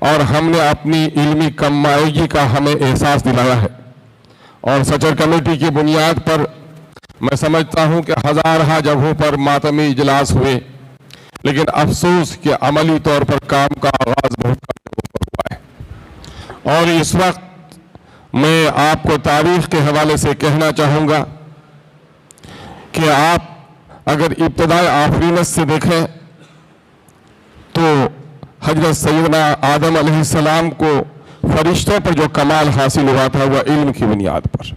اور ہم نے اپنی علمی کمائیگی کا ہمیں احساس دلایا ہے، اور سچر کمیٹی کی بنیاد پر میں سمجھتا ہوں کہ ہزارہ جگہوں پر ماتمی اجلاس ہوئے، لیکن افسوس کہ عملی طور پر کام کا آغاز بہت کم جگہوں پر ہوا ہے۔ اور اس وقت میں آپ کو تاریخ کے حوالے سے کہنا چاہوں گا کہ آپ اگر ابتدائے آفرینت سے دیکھیں تو حضرت سیدنا آدم علیہ السلام کو فرشتوں پر جو کمال حاصل ہوا تھا وہ علم کی بنیاد پر۔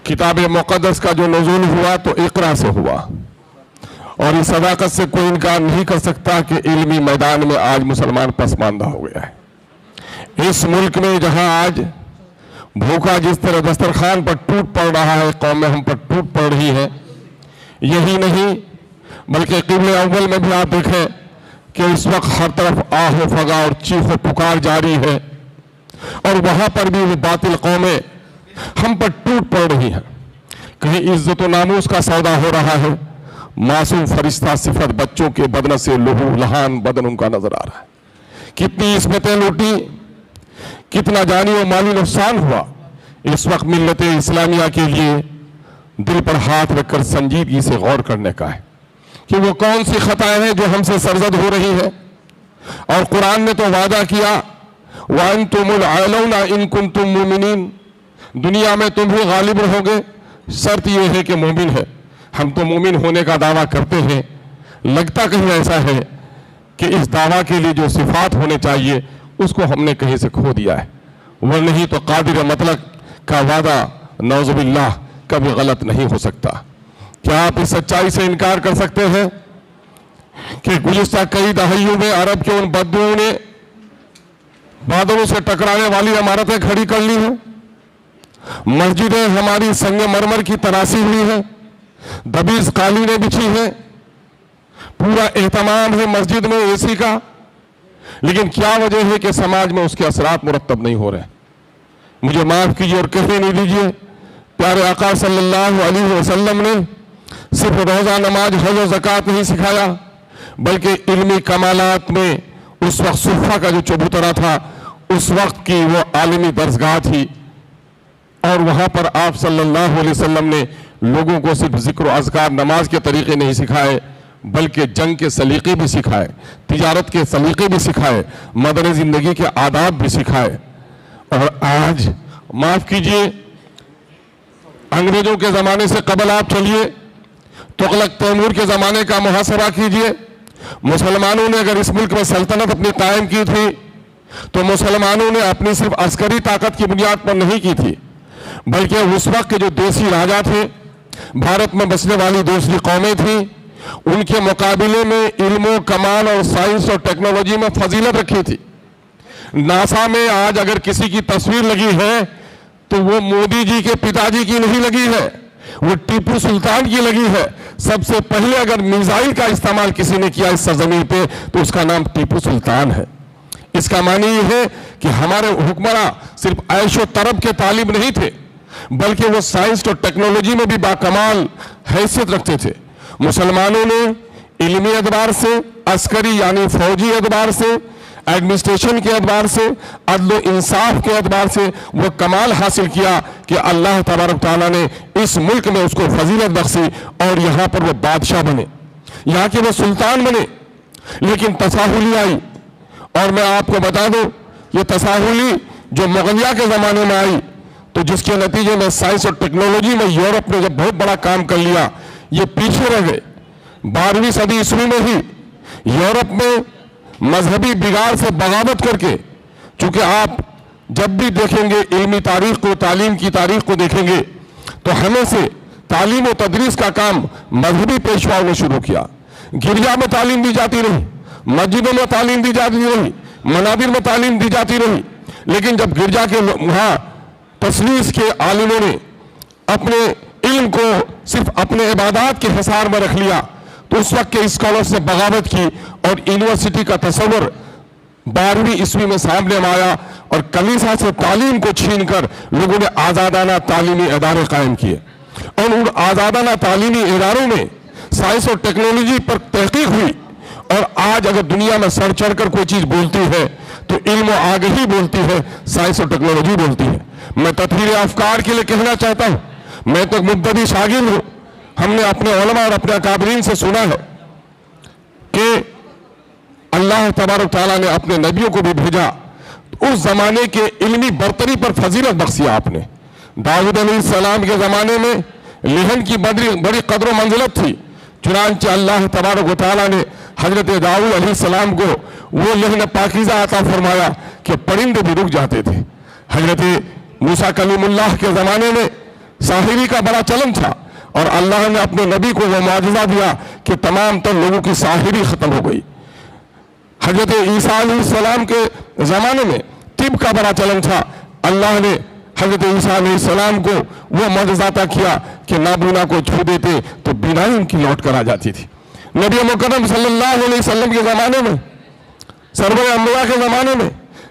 کتاب مقدس کا جو نزول ہوا تو اقرا سے ہوا، اور اس صداقت سے کوئی انکار نہیں کر سکتا کہ علمی میدان میں آج مسلمان پسماندہ ہو گیا ہے۔ اس ملک میں جہاں آج بھوکا جس طرح دسترخوان پر ٹوٹ پڑ رہا ہے، قومیں ہم پر ٹوٹ پڑ رہی ہے، یہی نہیں بلکہ قبلہ اول میں بھی آپ دیکھیں کہ اس وقت ہر طرف آہ و فغاں اور چیخ و پکار جاری ہے، اور وہاں پر بھی وہ باطل قومیں ہم پر ٹوٹ پڑ رہی ہیں۔ کہیں عزت و ناموس کا سودا ہو رہا ہے، معصوم فرشتہ صفت بچوں کے بدن سے لہو لہان بدن ان کا نظر آ رہا ہے۔ کتنی عصمتیں لوٹی، کتنا جانی و مالی نقصان ہوا۔ اس وقت ملت اسلامیہ کے لیے دل پر ہاتھ رکھ کر سنجیدگی سے غور کرنے کا ہے کہ وہ کون سی خطائیں ہیں جو ہم سے سرزد ہو رہی ہے۔ اور قرآن نے تو وعدہ کیا وَأَنْتُمُ الْأَعْلَوْنَ إِن كُنتُم مُؤْمِنِينَ، دنیا میں تم ہی غالب رہو گے، شرط یہ ہے کہ مومن ہے۔ ہم تو مومن ہونے کا دعویٰ کرتے ہیں، لگتا کہیں ایسا ہے کہ اس دعویٰ کے لیے جو صفات ہونے چاہیے اس کو ہم نے کہیں سے کھو دیا ہے، ورنہ نہیں تو قادر مطلق کا وعدہ نعوذ باللہ کبھی غلط نہیں ہو سکتا۔ کیا آپ اس سچائی سے انکار کر سکتے ہیں کہ گزشتہ کئی دہائیوں میں عرب کے ان بدوؤں نے بادلوں سے ٹکرانے والی عمارتیں کھڑی کر لی ہیں، مسجدیں ہماری سنگ مرمر کی تراسی ہوئی ہیں، دبیز قالینیں بچھی ہیں، پورا اہتمام ہے مسجد میں اے سی کا، لیکن کیا وجہ ہے کہ سماج میں اس کے اثرات مرتب نہیں ہو رہے؟ مجھے معاف کیجیے اور کہنے نہیں دیجیے، پیارے آقا صلی اللہ علیہ وسلم نے صرف روزہ نماز حج و زکوٰۃ نہیں سکھایا، بلکہ علمی کمالات میں اس وقت صفہ کا جو چبوترا تھا، اس وقت کی وہ عالمی درسگاہ تھی، اور وہاں پر آپ صلی اللہ علیہ وسلم نے لوگوں کو صرف ذکر و اذکار نماز کے طریقے نہیں سکھائے، بلکہ جنگ کے سلیقے بھی سکھائے، تجارت کے سلیقے بھی سکھائے، مدنی زندگی کے آداب بھی سکھائے۔ اور آج معاف کیجئے، انگریزوں کے زمانے سے قبل آپ چلیے، تغلق تیمور کے زمانے کا محاسبہ کیجئے، مسلمانوں نے اگر اس ملک میں سلطنت اپنی قائم کی تھی تو مسلمانوں نے اپنی صرف عسکری طاقت کی بنیاد پر نہیں کی تھی، بلکہ اس وقت کے جو دیسی راجا تھے، بھارت میں بسنے والی دوسری قومیں تھیں، ان کے مقابلے میں علم و کمال اور سائنس اور ٹیکنالوجی میں فضیلت رکھی تھی۔ ناسا میں آج اگر کسی کی تصویر لگی ہے تو وہ مودی جی کے پتا جی کی نہیں لگی ہے، وہ ٹیپو سلطان کی لگی ہے۔ سب سے پہلے اگر میزائل کا استعمال کسی نے کیا اس سرزمین پہ تو اس کا نام ٹیپو سلطان ہے۔ اس کا معنی یہ ہے کہ ہمارے حکمراں صرف عیش و طرب کے طالب نہیں تھے، بلکہ وہ سائنس اور ٹیکنالوجی میں بھی باکمال حیثیت رکھتے تھے۔ مسلمانوں نے علمی اعتبار سے، عسکری یعنی فوجی اعتبار سے، ایڈمنسٹریشن کے اعتبار سے، عدل و انصاف کے اعتبار سے وہ کمال حاصل کیا کہ اللہ تبارک تعالیٰ نے اس ملک میں اس کو فضیلت بخشی اور یہاں پر وہ بادشاہ بنے، یہاں کے وہ سلطان بنے۔ لیکن تساہلی آئی، اور میں آپ کو بتا دوں یہ تساہلی جو مغلیہ کے زمانے میں آئی تو جس کے نتیجے میں سائنس اور ٹیکنالوجی میں یورپ نے جب بہت بڑا کام کر لیا، یہ پیچھے رہ گئے۔ 12ویں صدی عیسوی میں ہی یورپ میں مذہبی بگاڑ سے بغاوت کر کے، چونکہ آپ جب بھی دیکھیں گے علمی تاریخ کو، تعلیم کی تاریخ کو دیکھیں گے تو ہمیں سے تعلیم و تدریس کا کام مذہبی پیشواؤں نے شروع کیا۔ گرجا میں تعلیم دی جاتی رہی، مسجدوں میں تعلیم دی جاتی رہی، منابر میں تعلیم دی جاتی رہی، لیکن جب گرجا کے وہاں تسلیس کے عالموں نے اپنے علم کو صرف اپنے عبادات کے حصار میں رکھ لیا تو اس وقت کے اسکالرز نے بغاوت کی اور یونیورسٹی کا تصور 12ویں عیسوی میں سامنے میں آیا، اور کلیسا سے تعلیم کو چھین کر لوگوں نے آزادانہ تعلیمی ادارے قائم کیے، اور ان آزادانہ تعلیمی اداروں میں سائنس اور ٹیکنالوجی پر تحقیق ہوئی۔ اور آج اگر دنیا میں سر چڑھ کر کوئی چیز بولتی ہے تو علم و آگہی بولتی ہے، سائنس اور ٹیکنالوجی بولتی ہے۔ میں تطہیر افکار کے لیے کہنا چاہتا ہوں، میں تو مبتدی شاگرد ہوں، ہم نے اپنے علماء اور اپنے اکابرین سے سنا ہے کہ اللہ تبارک تعالیٰ نے اپنے نبیوں کو بھی بھیجا، اس زمانے کے علمی برتری پر فضیلت بخشی آپ نے۔ داؤد علیہ السلام کے زمانے میں لہن کی بڑی قدر و منزلت تھی، چنانچہ اللہ تبارک و تعالیٰ نے حضرت داؤد علیہ السلام کو وہ لہن پاکیزہ عطا فرمایا کہ پرندے بھی رک جاتے تھے۔ حضرت موسیٰ کلیم اللہ کے زمانے میں ساحری کا بڑا چلن تھا، اور اللہ نے اپنے نبی کو وہ معجزہ دیا کہ تمام تر لوگوں کی ساحری ختم ہو گئی۔ حضرت عیسیٰ علیہ السلام کے زمانے میں طب کا بڑا چلن تھا، اللہ نے حضرت عیسیٰ علیہ السلام کو وہ معجزہ عطا کیا کہ نابینا کو چھو دیتے تو بینائی ان کی لوٹ کر آ جاتی تھی۔ نبی مکرم صلی اللہ علیہ وسلم کے زمانے میں، سرور انبیاء کے زمانے میں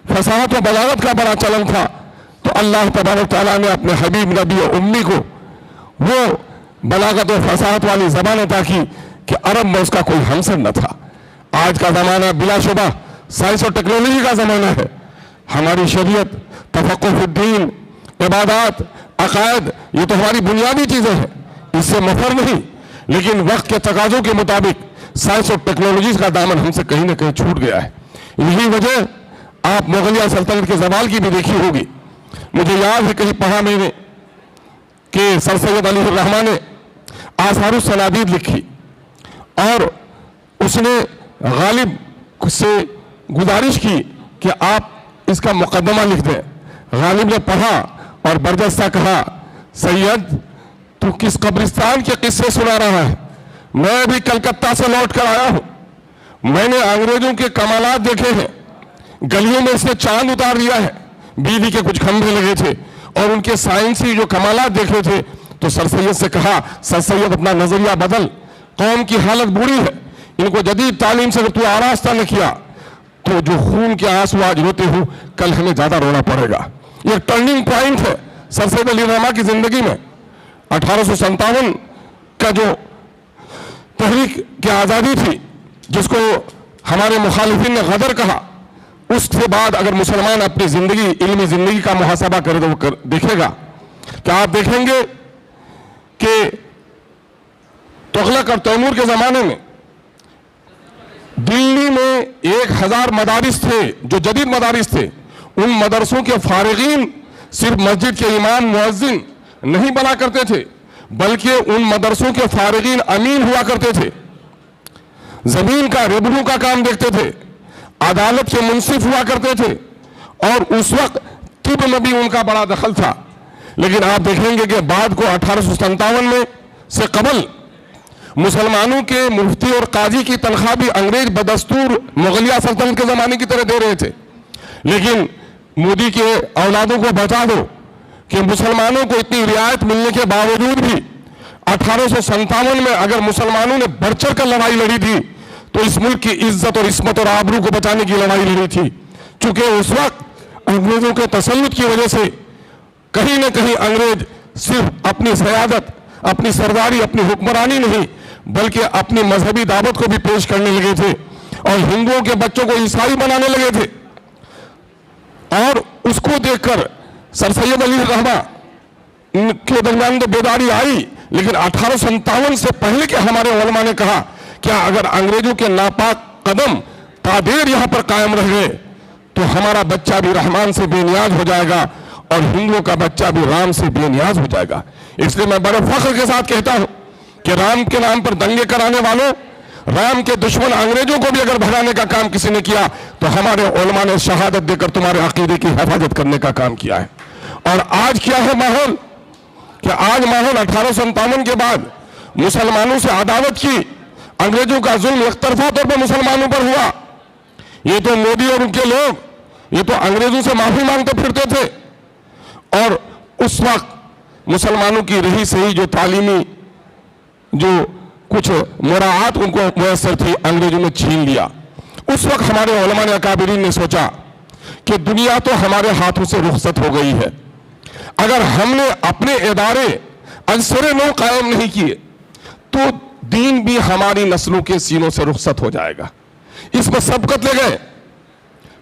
فصاحت و بلاغت کا بڑا چلن تھا، تو اللہ تبارک تعالیٰ نے اپنے حبیب نبی و امی کو وہ بلاغت و فصاحت والی زبان عطا کی کہ عرب میں اس کا کوئی ہمسر نہ تھا۔ آج کا زمانہ بلا شبہ سائنس اور ٹیکنالوجی کا زمانہ ہے۔ ہماری شریعت، تفقہ فی الدین، عبادات، عقائد، یہ تو ہماری بنیادی چیزیں ہیں، اس سے مفر نہیں، لیکن وقت کے تقاضوں کے مطابق سائنس اور ٹیکنالوجیز کا دامن ہم سے کہیں نہ کہیں چھوٹ گیا ہے۔ یہی وجہ آپ مغلیہ سلطنت کے زوال کی بھی دیکھی ہوگی۔ مجھے یاد ہے کہیں پڑھا میں نے کہ سر سید علی الرحمن نے آثار الصنادید لکھی، اور اس نے غالب سے گزارش کی کہ آپ اس کا مقدمہ لکھ دیں۔ غالب نے پڑھا اور برجستہ کہا، سید تو کس قبرستان کے قصے سنا رہا ہے؟ میں ابھی کلکتہ سے لوٹ کر آیا ہوں، میں نے انگریزوں کے کمالات دیکھے ہیں، گلیوں میں اس نے چاند اتار دیا ہے، بجلی کے کچھ کھمبے لگے تھے، اور ان کے سائنسی جو کمالات دیکھے تھے۔ تو سر سید سے کہا، سر سید اپنا نظریہ بدل، قوم کی حالت بری ہے، ان کو جدید تعلیم سے اگر تو آراستہ نہ کیا تو جو خون کے آنسو آج روتے ہو، کل ہمیں زیادہ رونا پڑے گا۔ یہ ٹرننگ پوائنٹ ہے سر سید علی الرحمن کی زندگی میں۔ 1857 کا جو تحریک کی آزادی تھی، جس کو ہمارے مخالفین نے غدر کہا، اس کے بعد اگر مسلمان اپنی زندگی، علمی زندگی کا محاسبہ کرے تو وہ دیکھے گا کہ آپ دیکھیں گے کہ تغلق اور تیمور کے زمانے میں دلی میں 1000 مدارس تھے جو جدید مدارس تھے۔ ان مدرسوں کے فارغین صرف مسجد کے امام مؤذن نہیں بنا کرتے تھے، بلکہ ان مدرسوں کے فارغین امین ہوا کرتے تھے، زمین کا ریونیو کا کام دیکھتے تھے، عدالت کے منصف ہوا کرتے تھے، اور اس وقت طب میں بھی ان کا بڑا دخل تھا۔ لیکن آپ دیکھیں گے کہ بعد کو 1857 میں سے قبل مسلمانوں کے مفتی اور قاضی کی تنخواہ بھی انگریز بدستور مغلیہ سلطنت کے زمانے کی طرح دے رہے تھے۔ لیکن مودی کے اولادوں کو بتا دو کہ مسلمانوں کو اتنی رعایت ملنے کے باوجود بھی 1857 میں اگر مسلمانوں نے بڑھ چڑھ کر لڑائی لڑی تھی تو اس ملک کی عزت اور عصمت اور آبرو کو بچانے کی لڑائی لڑی تھی، چونکہ اس وقت انگریزوں کے تسلط کی وجہ سے کہیں نہ کہیں انگریز صرف اپنی سیادت، اپنی سرداری، اپنی حکمرانی نہیں بلکہ اپنی مذہبی دعوت کو بھی پیش کرنے لگے تھے، اور ہندوؤں کے بچوں کو عیسائی بنانے لگے تھے۔ اور اس کو دیکھ کر سر سید علی الرحمن کے درمیان تو بیداری آئی، لیکن 1857 سے پہلے کے ہمارے علماء نے کہا کیا اگر انگریزوں کے ناپاک قدم تادیر یہاں پر قائم رہ گئے تو ہمارا بچہ بھی رحمان سے بے نیاز ہو جائے گا، اور ہندوؤں کا بچہ بھی رام سے بے نیاز ہو جائے گا۔ اس لیے میں بڑے فخر کے ساتھ کہتا ہوں کہ رام کے نام پر دنگے کرانے والوں، رام کے دشمن انگریزوں کو بھی اگر بھگانے کا کام کسی نے کیا تو ہمارے علماء نے شہادت دے کر تمہارے عقیدے کی حفاظت کرنے کا کام کیا ہے۔ اور آج کیا ہے ماحول کہ آج ماحول 1857 کے بعد مسلمانوں سے عداوت کی، انگریزوں کا ظلم یک طرفہ طور پر مسلمانوں پر ہوا۔ یہ تو مودی اور ان کے لوگ یہ تو انگریزوں سے معافی مانگتے پھرتے تھے، اور اس وقت مسلمانوں کی رہی سہی جو تعلیمی جو کچھ مراعات ان کو میسر تھی انگریزوں نے چھین لیا۔ اس وقت ہمارے علماء نے اکابرین نے سوچا کہ دنیا تو ہمارے ہاتھوں سے رخصت ہو گئی ہے، اگر ہم نے اپنے ادارے عنصر نو قائم نہیں کیے تو دین بھی ہماری نسلوں کے سینوں سے رخصت ہو جائے گا۔ اس پر سبقت لے گئے،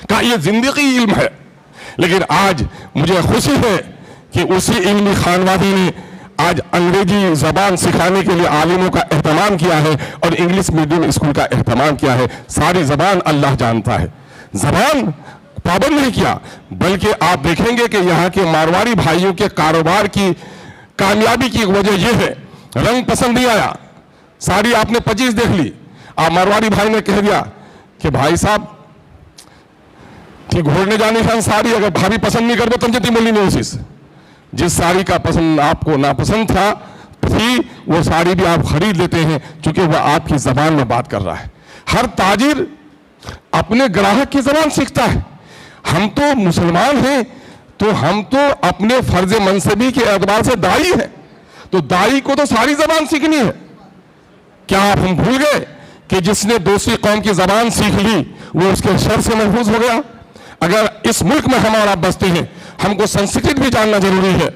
کہا یہ زندگی علم ہے. لیکن آج مجھے خوشی ہے کہ اسی علمی خانوادی نے آج انگریزی زبان سکھانے کے لیے عالموں کا اہتمام کیا ہے اور انگلش میڈیم اسکول کا اہتمام کیا ہے. ساری زبان اللہ جانتا ہے, زبان پابند نہیں کیا, بلکہ آپ دیکھیں گے کہ یہاں کے مارواڑی بھائیوں کے کاروبار کی کامیابی کی وجہ یہ ہے, رنگ پسند نہیں آیا, ساڑی آپ نے 25 دیکھ لی, آپ مارواڑی بھائی نے کہہ دیا کہ بھائی صاحب گھوڑنے جانے کا ساڑی اگر بھابھی پسند نہیں کرتے تنجتی ملی نہیں اسی سے, جس ساڑی کا پسند آپ کو ناپسند تھا وہ ساڑی بھی آپ خرید لیتے ہیں چونکہ وہ آپ کی زبان میں بات کر رہا ہے. ہر تاجر اپنے گراہک کی زبان سیکھتا ہے. ہم تو مسلمان ہیں تو ہم تو اپنے فرض منصبی کے اعتبار سے دائی ہیں, تو دائی کو تو ساری زبان سیکھنی ہے. کیا آپ ہم بھول گئے کہ جس نے دوسری قوم کی زبان سیکھ لی وہ اس کے شر سے محفوظ ہو گیا؟ اگر اس ملک میں ہم اور آپ بستے ہیں, ہم کو سنسکرت بھی جاننا ضروری ہے,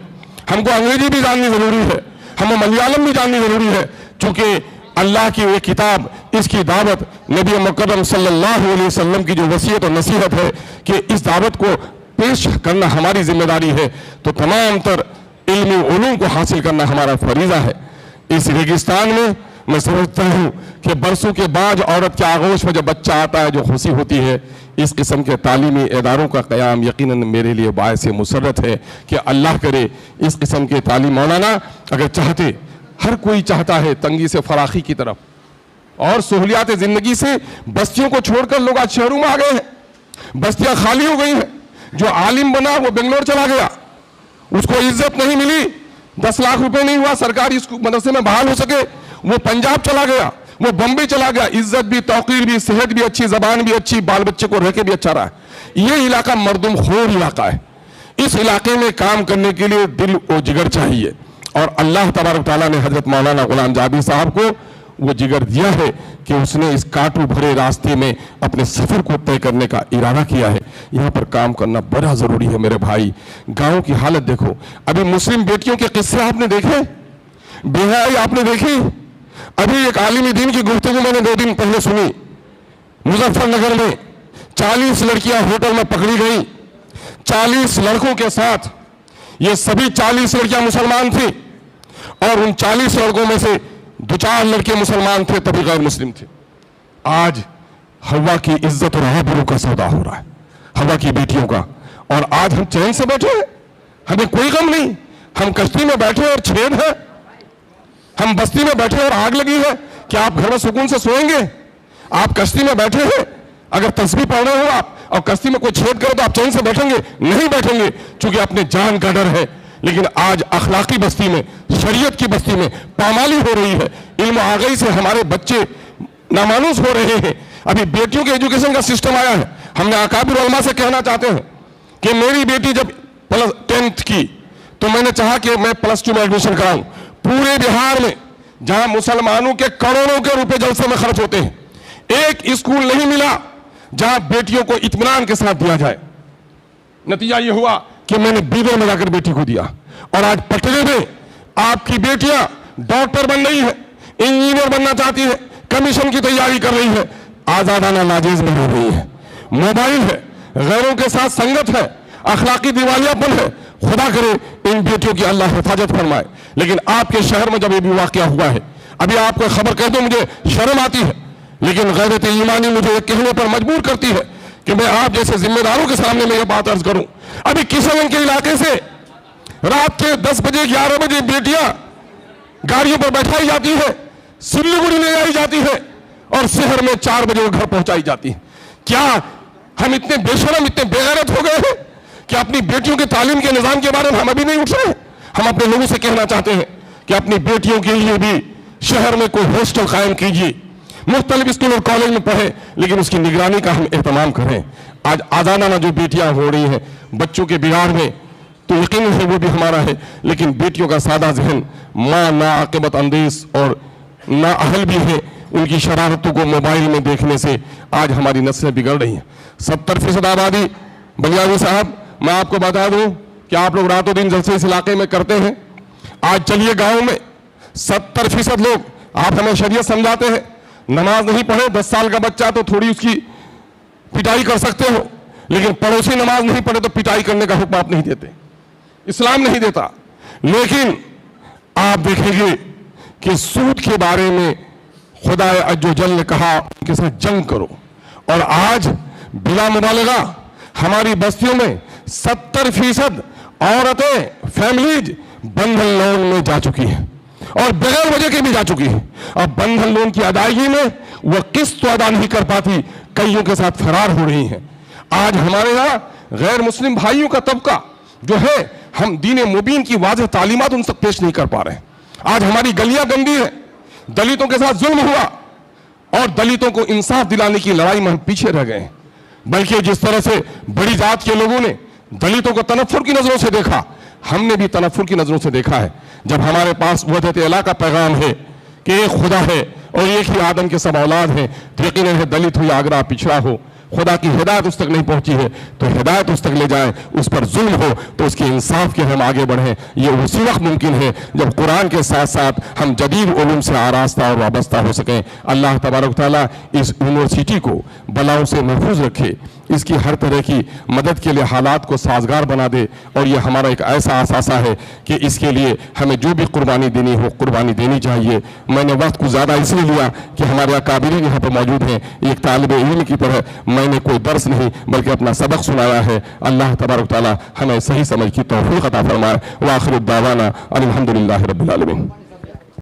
ہم کو انگریزی بھی جاننی ضروری ہے, ہمیں ملیالم بھی جاننی ضروری ہے, چونکہ اللہ کی یہ کتاب, اس کی دعوت نبی مکرم صلی اللہ علیہ وسلم کی جو وصیت اور نصیحت ہے کہ اس دعوت کو پیش کرنا ہماری ذمہ داری ہے, تو تمام تر علمی علوم کو حاصل کرنا ہمارا فریضہ ہے. اس ریگستان میں سمجھتا ہوں کہ برسوں کے بعد عورت کے آغوش میں جب بچہ آتا ہے جو خوشی ہوتی ہے. اس قسم کے تعلیمی اداروں کا قیام یقیناً میرے لیے باعث مسرت ہے کہ اللہ کرے اس قسم کے تعلیم. مولانا اگر چاہتے, ہر کوئی چاہتا ہے تنگی سے فراخی کی طرف اور سہولیات زندگی سے, بستیوں کو چھوڑ کر لوگ آج شہروں میں آ گئے ہیں, بستیاں خالی ہو گئی ہیں. جو عالم بنا وہ بنگلور چلا گیا, اس کو عزت نہیں ملی, 10 لاکھ روپے نہیں ہوا سرکاری مدرسے میں بحال ہو سکے, وہ پنجاب چلا گیا, وہ بمبئی چلا گیا. عزت بھی, توقیر بھی, صحت بھی اچھی, زبان بھی اچھی, بال بچے کو رہ کے بھی اچھا رہا. یہ علاقہ مردم خور علاقہ ہے. اس علاقے میں کام کرنے کے لیے دل و جگر چاہیے, اور اللہ تبارک تعالیٰ نے حضرت مولانا غلام جابر صاحب کو وہ جگر دیا ہے کہ اس نے اس کانٹوں بھرے راستے میں اپنے سفر کو طے کرنے کا ارادہ کیا ہے. یہاں پر کام کرنا بڑا ضروری ہے میرے بھائی. گاؤں کی حالت دیکھو, ابھی مسلم بیٹیوں کے قصے آپ نے دیکھے, بے حیائی آپ نے دیکھی. ابھی ایک عالم دین کی گفتگو میں نے 2 دن پہلے سنی, مظفر نگر میں 40 لڑکیاں ہوٹل میں پکڑی گئیں, 40 لڑکوں کے ساتھ. یہ سبھی 40 لڑکیاں مسلمان تھیں, اور ان 40 لڑکوں میں سے 2-4 لڑکے مسلمان تھے, تبھی غیر مسلم تھے. آج ہوا کی عزت اور آبرو کا سودا ہو رہا ہے, ہوا کی بیٹیوں کا, اور آج ہم چین سے بیٹھے ہیں, ہمیں کوئی غم نہیں. ہم کشتی میں بیٹھے اور چھید ہے, ہم بستی میں بیٹھے اور آگ لگی ہے. کیا آپ گھر میں سکون سے سوئیں گے؟ آپ کشتی میں بیٹھے ہیں, اگر تسبیح پڑھ رہے ہو آپ اور کشتی میں کوئی چھید کرے تو آپ چین سے بیٹھیں گے؟ نہیں بیٹھیں گے, چونکہ اپنے جان کا ڈر ہے. لیکن آج اخلاقی بستی میں, شریعت کی بستی میں پامالی ہو رہی ہے. علم آگئی سے ہمارے بچے نامانوس ہو رہے ہیں. ابھی بیٹیوں کے ایجوکیشن کا سسٹم آیا ہے. ہم نے اکابر علماء سے کہنا چاہتے ہیں کہ میری بیٹی جب 10th کی تو میں نے چاہا کہ میں +2 میں ایڈمیشن کراؤں. پورے بہار میں جہاں مسلمانوں کے کروڑوں کے روپے جلسے میں خرچ ہوتے ہیں, ایک اسکول نہیں ملا جہاں بیٹیوں کو اطمینان کے ساتھ دیا جائے. نتیجہ یہ ہوا کہ میں نے بیدر میں جا کر بیٹی کو دیا, اور آج پٹنے میں آپ کی بیٹیاں ڈاکٹر بن رہی ہیں, انجینئر بننا چاہتی ہیں, کمیشن کی تیاری کر رہی ہے, آزادانہ ناجیز میں رہ رہی ہے. موبائل ہے, غیروں کے ساتھ سنگت ہے, اخلاقی دیوالیہ پن ہے. خدا کرے ان بیٹیوں کی اللہ حفاظت فرمائے. لیکن آپ کے شہر میں جب یہ بھی واقعہ ہوا ہے, ابھی آپ کو خبر کہہ دوں, مجھے شرم آتی ہے لیکن غیرت ایمانی مجھے یہ کہنے پر مجبور کرتی ہے کہ میں آپ جیسے ذمہ داروں کے سامنے میں یہ بات عرض کروں. ابھی کشن گنج کے علاقے سے رات کے 10 بجے 11 بجے بیٹیاں گاڑیوں پر بیٹھائی جاتی ہے, سلیگوڑی لے جائی جاتی ہے, اور شہر میں 4 بجے وہ گھر پہنچائی جاتی ہے. کیا ہم اتنے بے شرم, اتنے بے غیرت ہو گئے ہیں کہ اپنی بیٹیوں کے تعلیم کے نظام کے بارے میں ہم ابھی نہیں اٹھ رہے ہیں؟ ہم اپنے لوگوں سے کہنا چاہتے ہیں کہ اپنی بیٹیوں کے لیے بھی شہر میں کوئی ہاسٹل قائم کیجیے, مختلف اسکول اور کالج میں پڑھیں, لیکن اس کی نگرانی کا ہم اہتمام کریں. آج آزادانہ جو بیٹیاں ہو رہی ہیں بچوں کے بگاڑ میں, تو یقین ہے وہ بھی ہمارا ہے, لیکن بیٹیوں کا سادہ ذہن ماں ناعاقبت اندیش اور نااہل بھی ہے. ان کی شرارتوں کو موبائل میں دیکھنے سے آج ہماری نسلیں بگڑ رہی ہیں. 70% آبادی. بلیاوی صاحب میں آپ کو بتا دوں کہ آپ لوگ رات و دن جلسے اس علاقے میں کرتے ہیں. آج چلیے گاؤں میں 70% لوگ, آپ ہمیں شریعت سمجھاتے ہیں, نماز نہیں پڑھے 10 سال کا بچہ تو تھوڑی اس کی پٹائی کر سکتے ہو, لیکن پڑوسی نماز نہیں پڑھے تو پٹائی کرنے کا حکم آپ نہیں دیتے، اسلام نہیں دیتا۔ لیکن آپ دیکھیں گے کہ سود کے بارے میں خدا عز و جل نے کہا ان کے ساتھ جنگ کرو، اور آج بلا مبالغہ ہماری بستیوں میں 70% عورتیں فیملیز بندھن لون میں جا چکی ہیں، اور بغیر وجہ کے بھی جا چکی ہیں۔ اب بندھن لون کی ادائیگی میں وہ قسط تو ادا نہیں کر پاتی، کئیوں کے ساتھ فرار ہو رہی ہیں۔ آج ہمارے یہاں غیر مسلم بھائیوں کا طبقہ جو ہے، ہم دین مبین کی واضح تعلیمات ان تک پیش نہیں کر پا رہے ہیں۔ آج ہماری گلیاں گندی ہیں، دلتوں کے ساتھ ظلم ہوا، اور دلتوں کو انصاف دلانے کی لڑائی میں ہم پیچھے رہ گئے ہیں۔ بلکہ جس طرح سے بڑی ذات کے لوگوں نے دلتوں کو تنفر کی نظروں سے دیکھا، ہم نے بھی تنفر کی نظروں سے دیکھا ہے۔ جب ہمارے پاس وحدت الہ کا پیغام ہے کہ ایک خدا ہے اور ایک ہی آدم کے سب اولاد ہیں، تو یقیناً ہے دلت ہو یا اگرا پچھڑا ہو، خدا کی ہدایت اس تک نہیں پہنچی ہے تو ہدایت اس تک لے جائیں، اس پر ظلم ہو تو اس کے انصاف کے ہم آگے بڑھیں۔ یہ اسی وقت ممکن ہے جب قرآن کے ساتھ ساتھ ہم جدید علوم سے آراستہ اور وابستہ ہو سکیں۔ اللہ تبارک تعالیٰ اس یونیورسٹی کو بلاؤں سے محفوظ رکھے، اس کی ہر طرح کی مدد کے لیے حالات کو سازگار بنا دے، اور یہ ہمارا ایک ایسا اثاثہ ہے کہ اس کے لیے ہمیں جو بھی قربانی دینی ہو قربانی دینی چاہیے۔ میں نے وقت کو زیادہ اس لیے لیا کہ ہمارے اکابرین یہاں پہ موجود ہیں، ایک طالب علم کی طرح میں نے کوئی درس نہیں بلکہ اپنا سبق سنایا ہے۔ اللہ تبارک تعالیٰ ہمیں صحیح سمجھ کی توفیق عطا فرمائے۔ وآخر الدعوانا الحمدللہ رب العالمین۔